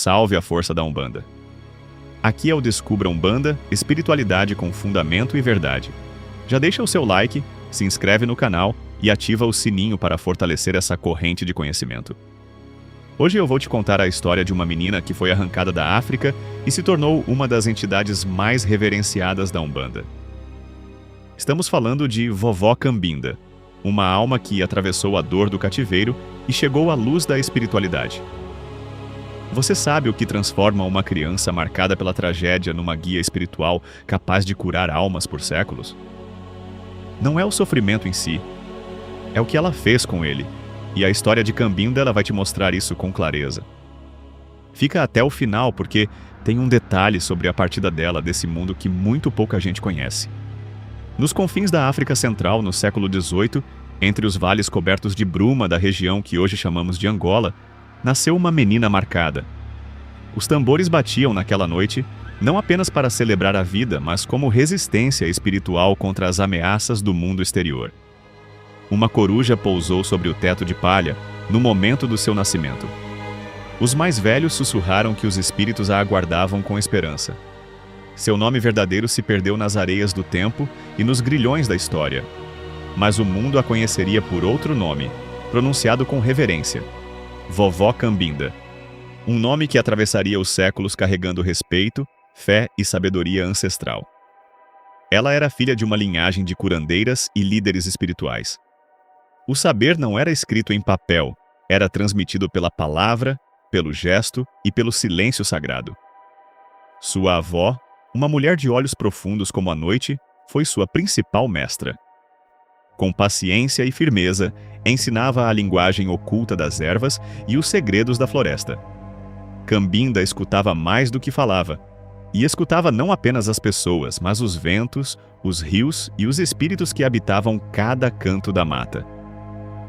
Salve a força da Umbanda! Aqui é o Descubra Umbanda, espiritualidade com fundamento e verdade. Já deixa o seu like, se inscreve no canal e ativa o sininho para fortalecer essa corrente de conhecimento. Hoje eu vou te contar a história de uma menina que foi arrancada da África e se tornou uma das entidades mais reverenciadas da Umbanda. Estamos falando de Vovó Cambinda, uma alma que atravessou a dor do cativeiro e chegou à luz da espiritualidade. Você sabe o que transforma uma criança marcada pela tragédia numa guia espiritual capaz de curar almas por séculos? Não é o sofrimento em si, é o que ela fez com ele, e a história de Cambinda ela vai te mostrar isso com clareza. Fica até o final porque tem um detalhe sobre a partida dela desse mundo que muito pouca gente conhece. Nos confins da África Central, no século XVIII, entre os vales cobertos de bruma da região que hoje chamamos de Angola, nasceu uma menina marcada. Os tambores batiam naquela noite, não apenas para celebrar a vida, mas como resistência espiritual contra as ameaças do mundo exterior. Uma coruja pousou sobre o teto de palha, no momento do seu nascimento. Os mais velhos sussurraram que os espíritos a aguardavam com esperança. Seu nome verdadeiro se perdeu nas areias do tempo e nos grilhões da história. Mas o mundo a conheceria por outro nome, pronunciado com reverência: Vovó Cambinda. Um nome que atravessaria os séculos carregando respeito, fé e sabedoria ancestral. Ela era filha de uma linhagem de curandeiras e líderes espirituais. O saber não era escrito em papel, era transmitido pela palavra, pelo gesto e pelo silêncio sagrado. Sua avó, uma mulher de olhos profundos como a noite, foi sua principal mestra. Com paciência e firmeza, ensinava a linguagem oculta das ervas e os segredos da floresta. Cambinda escutava mais do que falava, e escutava não apenas as pessoas, mas os ventos, os rios e os espíritos que habitavam cada canto da mata.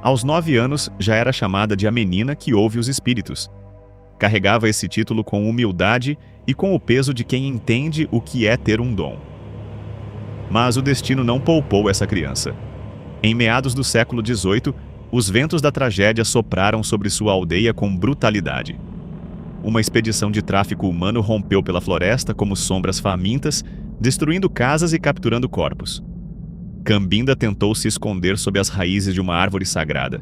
Aos 9 anos, já era chamada de a menina que ouve os espíritos. Carregava esse título com humildade e com o peso de quem entende o que é ter um dom. Mas o destino não poupou essa criança. Em meados do século XVIII, os ventos da tragédia sopraram sobre sua aldeia com brutalidade. Uma expedição de tráfico humano rompeu pela floresta como sombras famintas, destruindo casas e capturando corpos. Cambinda tentou se esconder sob as raízes de uma árvore sagrada,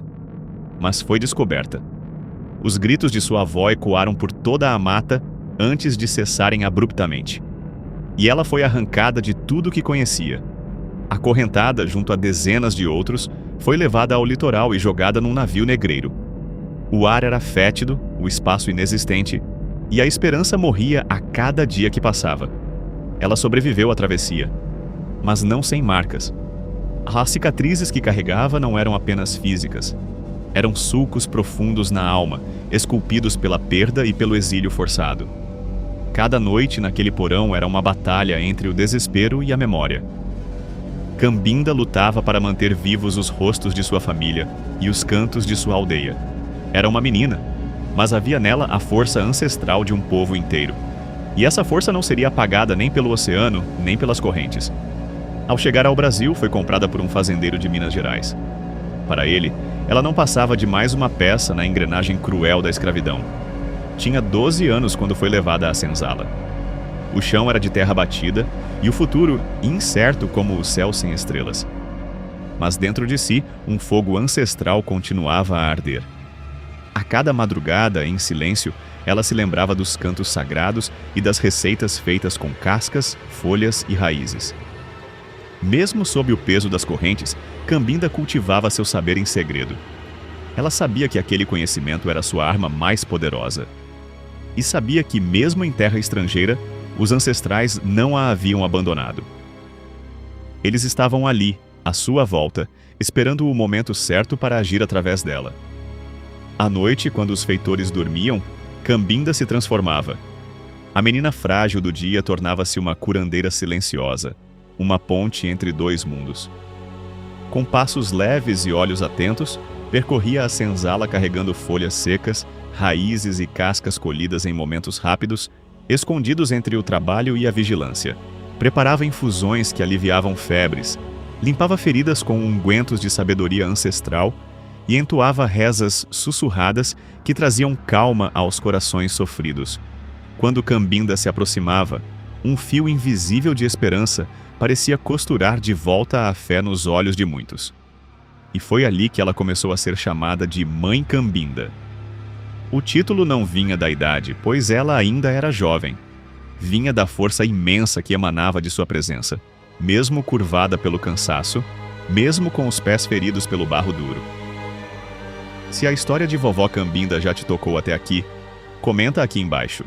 mas foi descoberta. Os gritos de sua avó ecoaram por toda a mata antes de cessarem abruptamente. E ela foi arrancada de tudo que conhecia. Acorrentada junto a dezenas de outros, foi levada ao litoral e jogada num navio negreiro. O ar era fétido, o espaço inexistente, e a esperança morria a cada dia que passava. Ela sobreviveu à travessia, mas não sem marcas. As cicatrizes que carregava não eram apenas físicas. Eram sulcos profundos na alma, esculpidos pela perda e pelo exílio forçado. Cada noite naquele porão era uma batalha entre o desespero e a memória. Cambinda lutava para manter vivos os rostos de sua família e os cantos de sua aldeia. Era uma menina, mas havia nela a força ancestral de um povo inteiro. E essa força não seria apagada nem pelo oceano, nem pelas correntes. Ao chegar ao Brasil, foi comprada por um fazendeiro de Minas Gerais. Para ele, ela não passava de mais uma peça na engrenagem cruel da escravidão. Tinha 12 anos quando foi levada à senzala. O chão era de terra batida e o futuro incerto como o céu sem estrelas. Mas dentro de si, um fogo ancestral continuava a arder. A cada madrugada, em silêncio, ela se lembrava dos cantos sagrados e das receitas feitas com cascas, folhas e raízes. Mesmo sob o peso das correntes, Cambinda cultivava seu saber em segredo. Ela sabia que aquele conhecimento era sua arma mais poderosa. E sabia que, mesmo em terra estrangeira, os ancestrais não a haviam abandonado. Eles estavam ali, à sua volta, esperando o momento certo para agir através dela. À noite, quando os feitores dormiam, Cambinda se transformava. A menina frágil do dia tornava-se uma curandeira silenciosa, uma ponte entre dois mundos. Com passos leves e olhos atentos, percorria a senzala carregando folhas secas, raízes e cascas colhidas em momentos rápidos, escondidos entre o trabalho e a vigilância. Preparava infusões que aliviavam febres, limpava feridas com ungüentos de sabedoria ancestral e entoava rezas sussurradas que traziam calma aos corações sofridos. Quando Cambinda se aproximava, um fio invisível de esperança parecia costurar de volta a fé nos olhos de muitos. E foi ali que ela começou a ser chamada de Mãe Cambinda. O título não vinha da idade, pois ela ainda era jovem. Vinha da força imensa que emanava de sua presença, mesmo curvada pelo cansaço, mesmo com os pés feridos pelo barro duro. Se a história de Vovó Cambinda já te tocou até aqui, comenta aqui embaixo.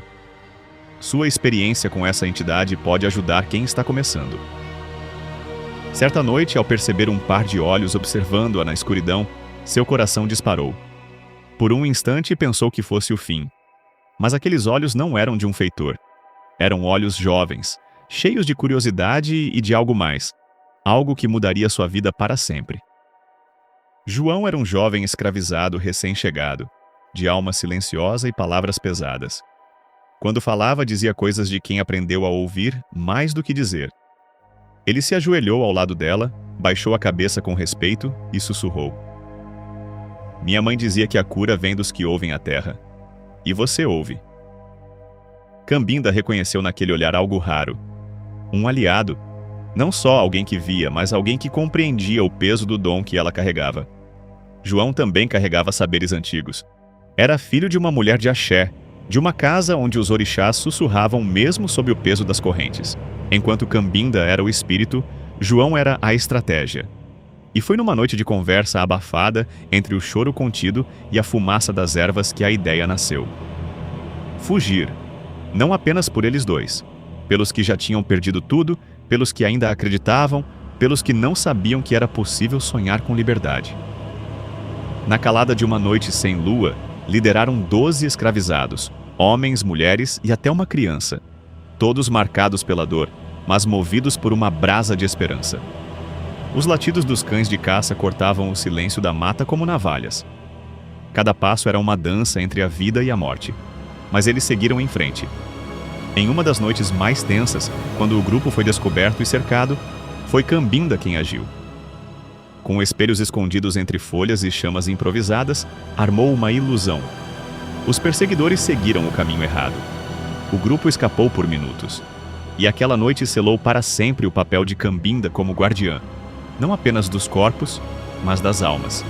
Sua experiência com essa entidade pode ajudar quem está começando. Certa noite, ao perceber um par de olhos observando-a na escuridão, seu coração disparou. Por um instante pensou que fosse o fim. Mas aqueles olhos não eram de um feitor. Eram olhos jovens, cheios de curiosidade e de algo mais. Algo que mudaria sua vida para sempre. João era um jovem escravizado recém-chegado, de alma silenciosa e palavras pesadas. Quando falava, dizia coisas de quem aprendeu a ouvir mais do que dizer. Ele se ajoelhou ao lado dela, baixou a cabeça com respeito e sussurrou. Minha mãe dizia que a cura vem dos que ouvem a terra. E você ouve. Cambinda reconheceu naquele olhar algo raro. Um aliado. Não só alguém que via, mas alguém que compreendia o peso do dom que ela carregava. João também carregava saberes antigos. Era filho de uma mulher de axé, de uma casa onde os orixás sussurravam mesmo sob o peso das correntes. Enquanto Cambinda era o espírito, João era a estratégia. E foi numa noite de conversa abafada entre o choro contido e a fumaça das ervas que a ideia nasceu. Fugir. Não apenas por eles dois. Pelos que já tinham perdido tudo, pelos que ainda acreditavam, pelos que não sabiam que era possível sonhar com liberdade. Na calada de uma noite sem lua, lideraram 12 escravizados, homens, mulheres e até uma criança. Todos marcados pela dor, mas movidos por uma brasa de esperança. Os latidos dos cães de caça cortavam o silêncio da mata como navalhas. Cada passo era uma dança entre a vida e a morte. Mas eles seguiram em frente. Em uma das noites mais tensas, quando o grupo foi descoberto e cercado, foi Cambinda quem agiu. Com espelhos escondidos entre folhas e chamas improvisadas, armou uma ilusão. Os perseguidores seguiram o caminho errado. O grupo escapou por minutos. E aquela noite selou para sempre o papel de Cambinda como guardiã, não apenas dos corpos, mas das almas.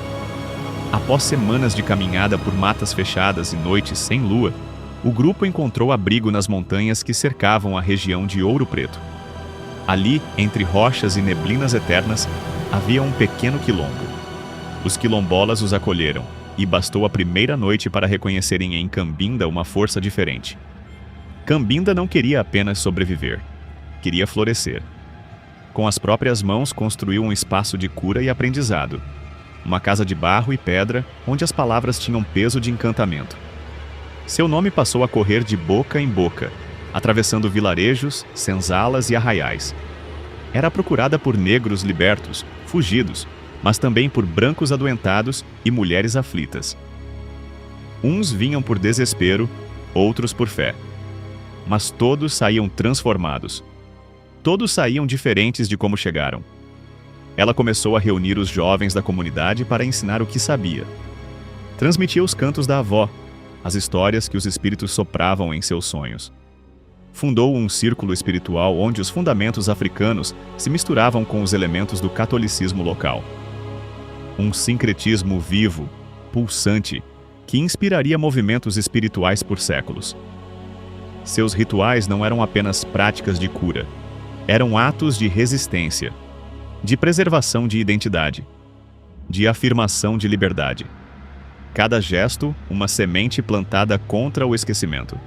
Após semanas de caminhada por matas fechadas e noites sem lua, o grupo encontrou abrigo nas montanhas que cercavam a região de Ouro Preto. Ali, entre rochas e neblinas eternas, havia um pequeno quilombo. Os quilombolas os acolheram, e bastou a primeira noite para reconhecerem em Cambinda uma força diferente. Cambinda não queria apenas sobreviver, queria florescer. Com as próprias mãos construiu um espaço de cura e aprendizado. Uma casa de barro e pedra, onde as palavras tinham peso de encantamento. Seu nome passou a correr de boca em boca, atravessando vilarejos, senzalas e arraiais. Era procurada por negros libertos, fugidos, mas também por brancos adoentados e mulheres aflitas. Uns vinham por desespero, outros por fé. Mas todos saíam transformados. Todos saíam diferentes de como chegaram. Ela começou a reunir os jovens da comunidade para ensinar o que sabia. Transmitia os cantos da avó, as histórias que os espíritos sopravam em seus sonhos. Fundou um círculo espiritual onde os fundamentos africanos se misturavam com os elementos do catolicismo local. Um sincretismo vivo, pulsante, que inspiraria movimentos espirituais por séculos. Seus rituais não eram apenas práticas de cura, eram atos de resistência, de preservação de identidade, de afirmação de liberdade. Cada gesto, uma semente plantada contra o esquecimento.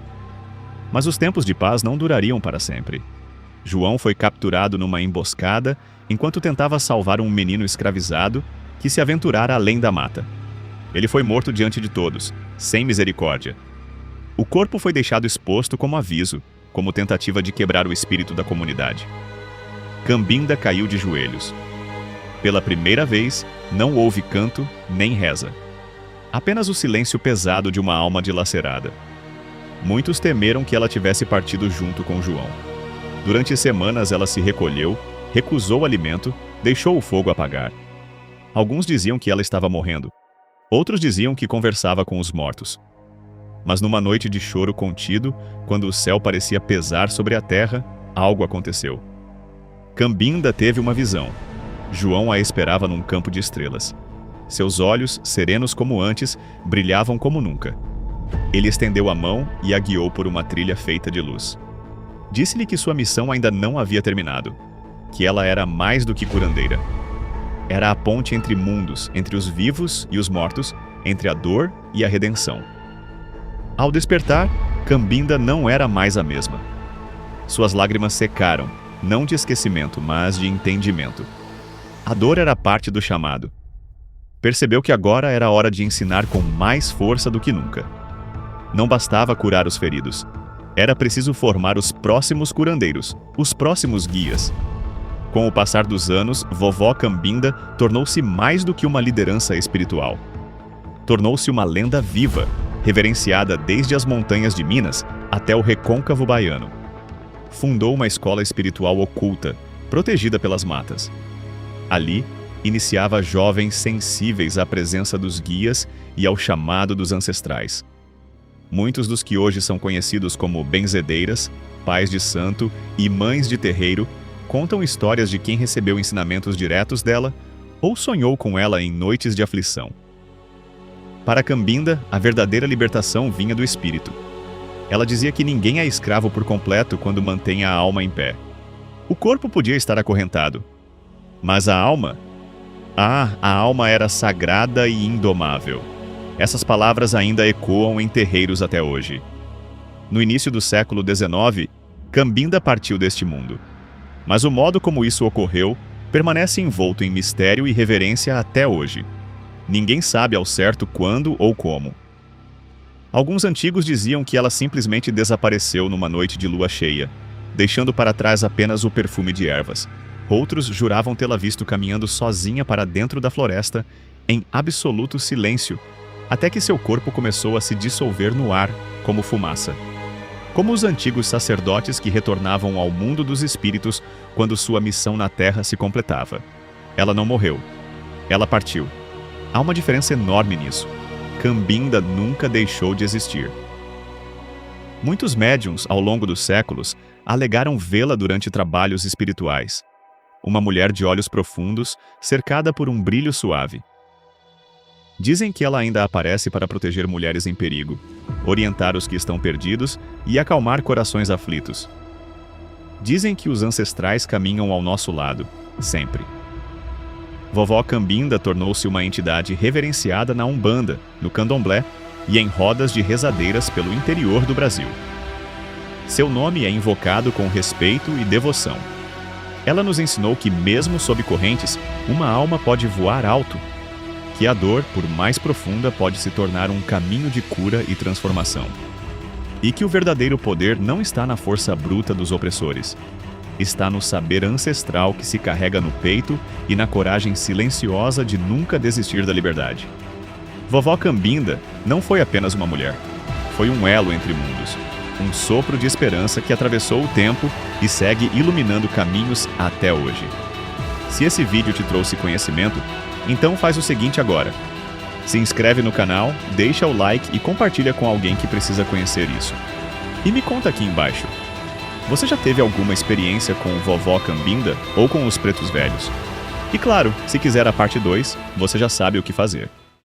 Mas os tempos de paz não durariam para sempre. João foi capturado numa emboscada enquanto tentava salvar um menino escravizado que se aventurara além da mata. Ele foi morto diante de todos, sem misericórdia. O corpo foi deixado exposto como aviso, como tentativa de quebrar o espírito da comunidade. Cambinda caiu de joelhos. Pela primeira vez, não houve canto nem reza. Apenas o silêncio pesado de uma alma dilacerada. Muitos temeram que ela tivesse partido junto com João. Durante semanas ela se recolheu, recusou alimento, deixou o fogo apagar. Alguns diziam que ela estava morrendo. Outros diziam que conversava com os mortos. Mas numa noite de choro contido, quando o céu parecia pesar sobre a terra, algo aconteceu. Cambinda teve uma visão. João a esperava num campo de estrelas. Seus olhos, serenos como antes, brilhavam como nunca. Ele estendeu a mão e a guiou por uma trilha feita de luz. Disse-lhe que sua missão ainda não havia terminado, que ela era mais do que curandeira. Era a ponte entre mundos, entre os vivos e os mortos, entre a dor e a redenção. Ao despertar, Cambinda não era mais a mesma. Suas lágrimas secaram, não de esquecimento, mas de entendimento. A dor era parte do chamado. Percebeu que agora era hora de ensinar com mais força do que nunca. Não bastava curar os feridos. Era preciso formar os próximos curandeiros, os próximos guias. Com o passar dos anos, Vovó Cambinda tornou-se mais do que uma liderança espiritual. Tornou-se uma lenda viva, reverenciada desde as montanhas de Minas até o recôncavo baiano. Fundou uma escola espiritual oculta, protegida pelas matas. Ali, iniciava jovens sensíveis à presença dos guias e ao chamado dos ancestrais. Muitos dos que hoje são conhecidos como benzedeiras, pais de santo e mães de terreiro contam histórias de quem recebeu ensinamentos diretos dela ou sonhou com ela em noites de aflição. Para Cambinda, a verdadeira libertação vinha do espírito. Ela dizia que ninguém é escravo por completo quando mantém a alma em pé. O corpo podia estar acorrentado, mas a alma? A alma era sagrada e indomável. Essas palavras ainda ecoam em terreiros até hoje. No início do século XIX, Cambinda partiu deste mundo. Mas o modo como isso ocorreu permanece envolto em mistério e reverência até hoje. Ninguém sabe ao certo quando ou como. Alguns antigos diziam que ela simplesmente desapareceu numa noite de lua cheia, deixando para trás apenas o perfume de ervas. Outros juravam tê-la visto caminhando sozinha para dentro da floresta, em absoluto silêncio, até que seu corpo começou a se dissolver no ar, como fumaça. Como os antigos sacerdotes que retornavam ao mundo dos espíritos quando sua missão na Terra se completava. Ela não morreu. Ela partiu. Há uma diferença enorme nisso. Cambinda nunca deixou de existir. Muitos médiuns, ao longo dos séculos, alegaram vê-la durante trabalhos espirituais. Uma mulher de olhos profundos, cercada por um brilho suave. Dizem que ela ainda aparece para proteger mulheres em perigo, orientar os que estão perdidos e acalmar corações aflitos. Dizem que os ancestrais caminham ao nosso lado, sempre. Vovó Cambinda tornou-se uma entidade reverenciada na Umbanda, no Candomblé e em rodas de rezadeiras pelo interior do Brasil. Seu nome é invocado com respeito e devoção. Ela nos ensinou que, mesmo sob correntes, uma alma pode voar alto, que a dor, por mais profunda, pode se tornar um caminho de cura e transformação. E que o verdadeiro poder não está na força bruta dos opressores. Está no saber ancestral que se carrega no peito e na coragem silenciosa de nunca desistir da liberdade. Vovó Cambinda não foi apenas uma mulher. Foi um elo entre mundos. Um sopro de esperança que atravessou o tempo e segue iluminando caminhos até hoje. Se esse vídeo te trouxe conhecimento, então faz o seguinte agora. Se inscreve no canal, deixa o like e compartilha com alguém que precisa conhecer isso. E me conta aqui embaixo. Você já teve alguma experiência com Vovó Cambinda ou com os Pretos Velhos? E claro, se quiser a parte 2, você já sabe o que fazer.